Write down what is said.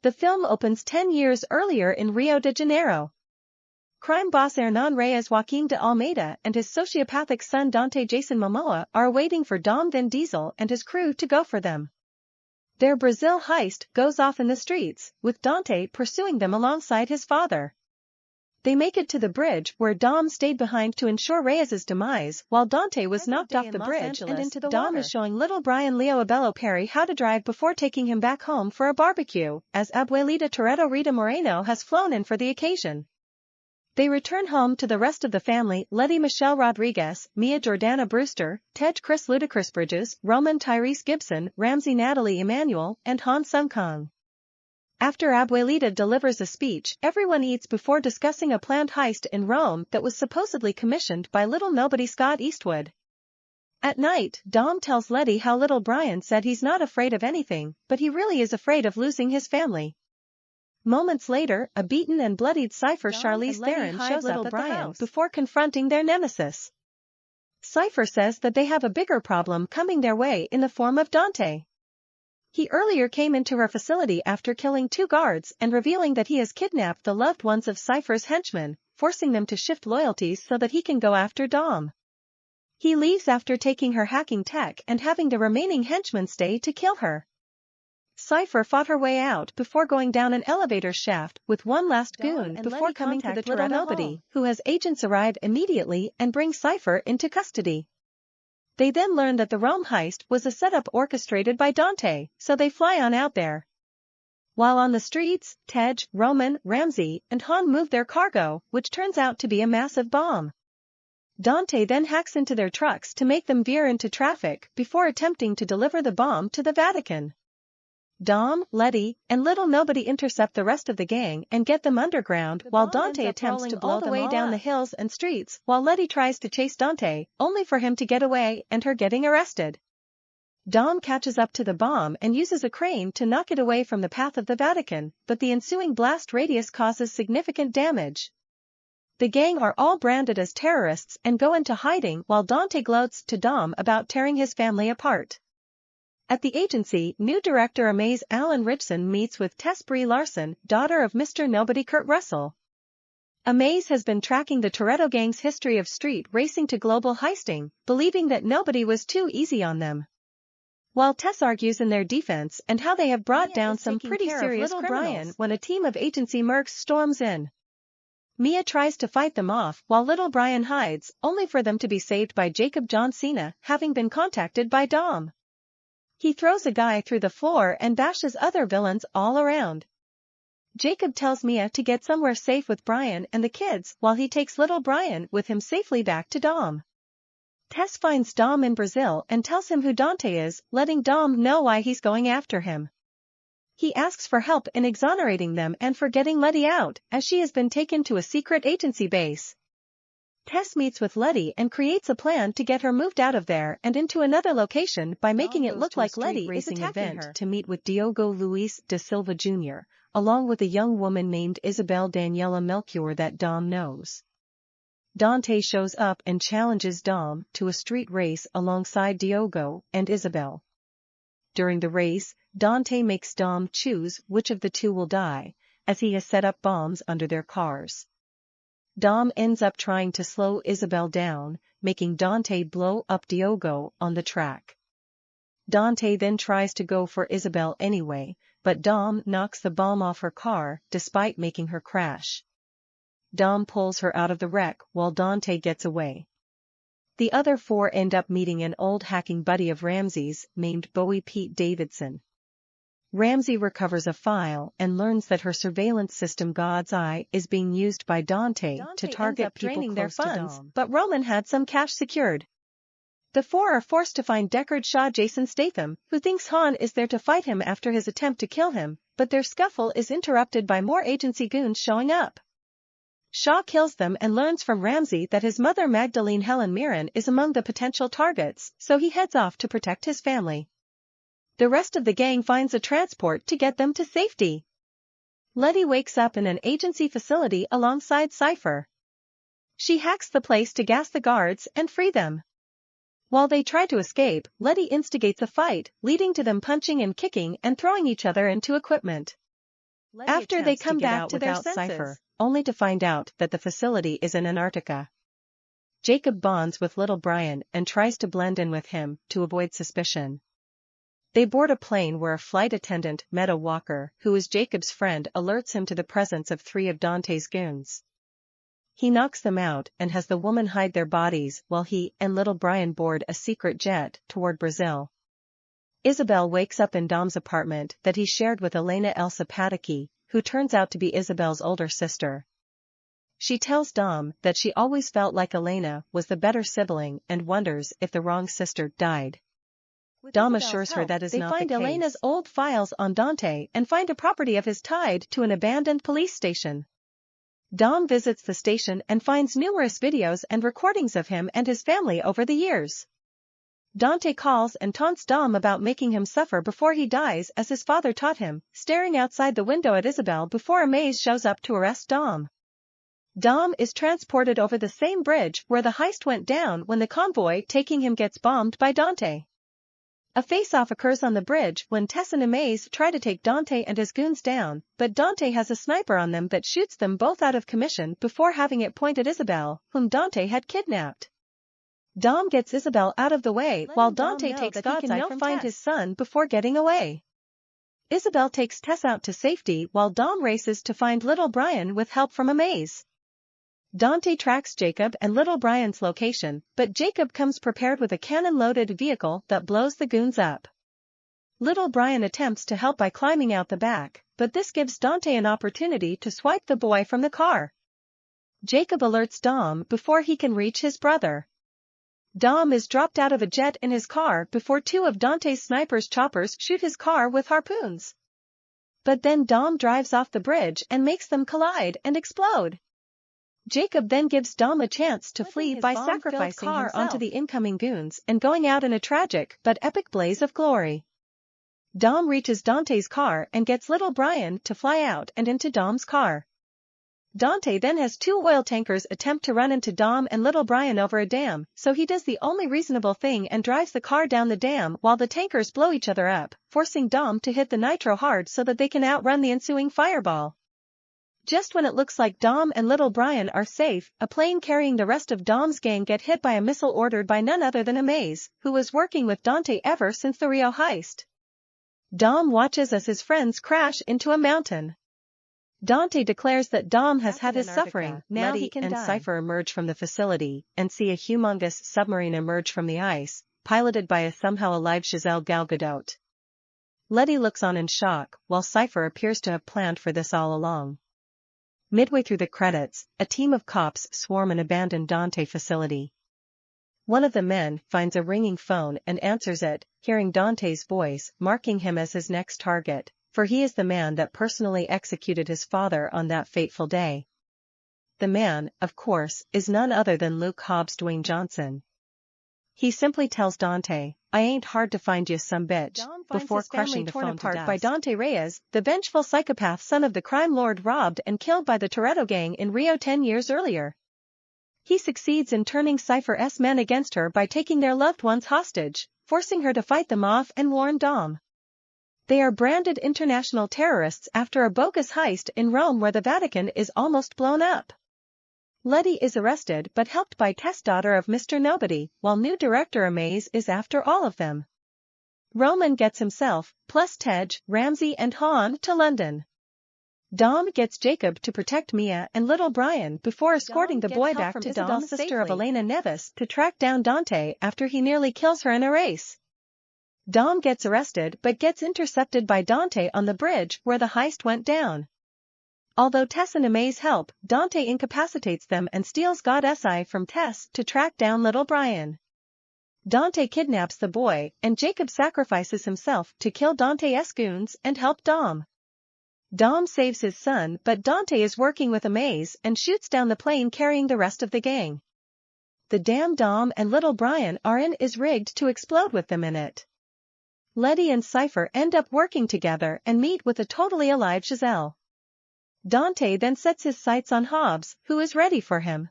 The film opens 10 years earlier in Rio de Janeiro. Crime boss Hernan Reyes Joaquim de Almeida and his sociopathic son Dante Jason Momoa are waiting for Dom Vin Diesel and his crew to go for them. Their Brazil heist goes off in the streets, with Dante pursuing them alongside his father. They make it to the bridge where Dom stayed behind to ensure Reyes's demise. While Dante was knocked off the bridge and into the water, Dom is showing little Brian Leo Abello Perry how to drive before taking him back home for a barbecue, as Abuelita Toretto Rita Moreno has flown in for the occasion. They return home to the rest of the family: Letty Michelle Rodriguez, Mia Jordana Brewster, Tej Chris Ludacris Bridges, Roman Tyrese Gibson, Ramsey Natalie Emmanuel, and Han Sung Kang. After Abuelita delivers a speech, everyone eats before discussing a planned heist in Rome that was supposedly commissioned by little nobody Scott Eastwood. At night, Dom tells Letty how little Brian said he's not afraid of anything, but he really is afraid of losing his family. Moments later, a beaten and bloodied Cypher Charlize Theron shows up at the house before confronting their nemesis. Cypher says that they have a bigger problem coming their way in the form of Dante. He earlier came into her facility after killing 2 guards and revealing that he has kidnapped the loved ones of Cypher's henchmen, forcing them to shift loyalties so that he can go after Dom. He leaves after taking her hacking tech and having the remaining henchmen stay to kill her. Cypher fought her way out before going down an elevator shaft with one last goon before coming to the Toretto nobody, who has agents arrive immediately and bring Cypher into custody. They then learn that the Rome heist was a setup orchestrated by Dante, so they fly on out there. While on the streets, Tej, Roman, Ramsey, and Han move their cargo, which turns out to be a massive bomb. Dante then hacks into their trucks to make them veer into traffic before attempting to deliver the bomb to the Vatican. Dom, Letty, and little nobody intercept the rest of the gang and get them underground, while Dante attempts to blow the way down the hills and streets, while Letty tries to chase Dante, only for him to get away and her getting arrested. Dom catches up to the bomb and uses a crane to knock it away from the path of the Vatican, but the ensuing blast radius causes significant damage. The gang are all branded as terrorists and go into hiding while Dante gloats to Dom about tearing his family apart. At the agency, new director Amaze Alan Richson meets with Tess Brie Larson, daughter of Mr. Nobody Kurt Russell. Amaze has been tracking the Toretto gang's history of street racing to global heisting, believing that nobody was too easy on them. While Tess argues in their defense and how they have brought down some pretty serious criminals, Brian, when a team of agency mercs storms in. Mia tries to fight them off while little Brian hides, only for them to be saved by Jacob John Cena, having been contacted by Dom. He throws a guy through the floor and bashes other villains all around. Jacob tells Mia to get somewhere safe with Brian and the kids while he takes little Brian with him safely back to Dom. Tess finds Dom in Brazil and tells him who Dante is, letting Dom know why he's going after him. He asks for help in exonerating them and for getting Letty out, as she has been taken to a secret agency base. Tess meets with Letty and creates a plan to get her moved out of there and into another location by making it look like Letty is attacking her. To meet with Diogo Luis da Silva Jr., along with a young woman named Isabel Daniela Melchior that Dom knows. Dante shows up and challenges Dom to a street race alongside Diogo and Isabel. During the race, Dante makes Dom choose which of the two will die, as he has set up bombs under their cars. Dom ends up trying to slow Isabel down, making Dante blow up Diogo on the track. Dante then tries to go for Isabel anyway, but Dom knocks the bomb off her car despite making her crash. Dom pulls her out of the wreck while Dante gets away. The other 4 end up meeting an old hacking buddy of Ramsey's named Bowie Pete Davidson. Ramsey recovers a file and learns that her surveillance system God's Eye is being used by Dante to target people close their funds, to Dom. But Roman had some cash secured. The 4 are forced to find Deckard Shaw Jason Statham, who thinks Han is there to fight him after his attempt to kill him, but their scuffle is interrupted by more agency goons showing up. Shaw kills them and learns from Ramsey that his mother Magdalene Helen Mirren is among the potential targets, so he heads off to protect his family. The rest of the gang finds a transport to get them to safety. Letty wakes up in an agency facility alongside Cypher. She hacks the place to gas the guards and free them. While they try to escape, Letty instigates a fight, leading to them punching and kicking and throwing each other into equipment. After they come back to their senses, only to find out that the facility is in Antarctica. Jacob bonds with little Brian and tries to blend in with him to avoid suspicion. They board a plane where a flight attendant, Meadow Walker, who is Jacob's friend, alerts him to the presence of 3 of Dante's goons. He knocks them out and has the woman hide their bodies while he and little Brian board a secret jet toward Brazil. Isabel wakes up in Dom's apartment that he shared with Elena Elsa Pataky, who turns out to be Isabel's older sister. She tells Dom that she always felt like Elena was the better sibling and wonders if the wrong sister died. Dom assures her that is not the case. They find Elena's old files on Dante and find a property of his tied to an abandoned police station. Dom visits the station and finds numerous videos and recordings of him and his family over the years. Dante calls and taunts Dom about making him suffer before he dies as his father taught him, staring outside the window at Isabel before a maze shows up to arrest Dom. Dom is transported over the same bridge where the heist went down when the convoy taking him gets bombed by Dante. A face-off occurs on the bridge when Tess and Amaze try to take Dante and his goons down, but Dante has a sniper on them that shoots them both out of commission before having it point at Isabel, whom Dante had kidnapped. Dom gets Isabel out of the way while Dante takes God's eye from find his son before getting away. Isabel takes Tess out to safety while Dom races to find little Brian with help from Amaze. Dante tracks Jacob and little Brian's location, but Jacob comes prepared with a cannon-loaded vehicle that blows the goons up. Little Brian attempts to help by climbing out the back, but this gives Dante an opportunity to swipe the boy from the car. Jacob alerts Dom before he can reach his brother. Dom is dropped out of a jet in his car before 2 of Dante's sniper's choppers shoot his car with harpoons. But then Dom drives off the bridge and makes them collide and explode. Jacob then gives Dom a chance to flee by sacrificing himself onto the incoming goons and going out in a tragic but epic blaze of glory. Dom reaches Dante's car and gets little Brian to fly out and into Dom's car. Dante then has 2 oil tankers attempt to run into Dom and little Brian over a dam, so he does the only reasonable thing and drives the car down the dam while the tankers blow each other up, forcing Dom to hit the nitro hard so that they can outrun the ensuing fireball. Just when it looks like Dom and little Brian are safe, a plane carrying the rest of Dom's gang get hit by a missile ordered by none other than Amaze, who was working with Dante ever since the Rio heist. Dom watches as his friends crash into a mountain. Dante declares that Dom has had his suffering, now he can die. Letty and Cypher emerge from the facility and see a humongous submarine emerge from the ice, piloted by a somehow alive Giselle Gal Gadot. Letty looks on in shock, while Cypher appears to have planned for this all along. Midway through the credits, a team of cops swarm an abandoned Dante facility. One of the men finds a ringing phone and answers it, hearing Dante's voice, marking him as his next target, for he is the man that personally executed his father on that fateful day. The man, of course, is none other than Luke Hobbs' Dwayne Johnson. He simply tells Dante, "I ain't hard to find you some bitch," before crushing the phone apart by Dante Reyes, the vengeful psychopath son of the crime lord robbed and killed by the Toretto gang in Rio 10 years earlier. He succeeds in turning Cypher's men against her by taking their loved ones hostage, forcing her to fight them off and warn Dom. They are branded international terrorists after a bogus heist in Rome where the Vatican is almost blown up. Letty is arrested but helped by Tess, daughter of Mr. Nobody, while new director Amaze is after all of them. Roman gets himself, plus Tej, Ramsey and Han to London. Dom gets Jacob to protect Mia and little Brian before escorting the boy back to Dom, sister of Elena Neves, to track down Dante after he nearly kills her in a race. Dom gets arrested but gets intercepted by Dante on the bridge where the heist went down. Although Tess and Amaze help, Dante incapacitates them and steals God's eye from Tess to track down little Brian. Dante kidnaps the boy, and Jacob sacrifices himself to kill Dante's goons and help Dom. Dom saves his son, but Dante is working with Amaze and shoots down the plane carrying the rest of the gang. The dam Dom and little Brian are in is rigged to explode with them in it. Letty and Cypher end up working together and meet with a totally alive Giselle. Dante then sets his sights on Hobbs, who is ready for him.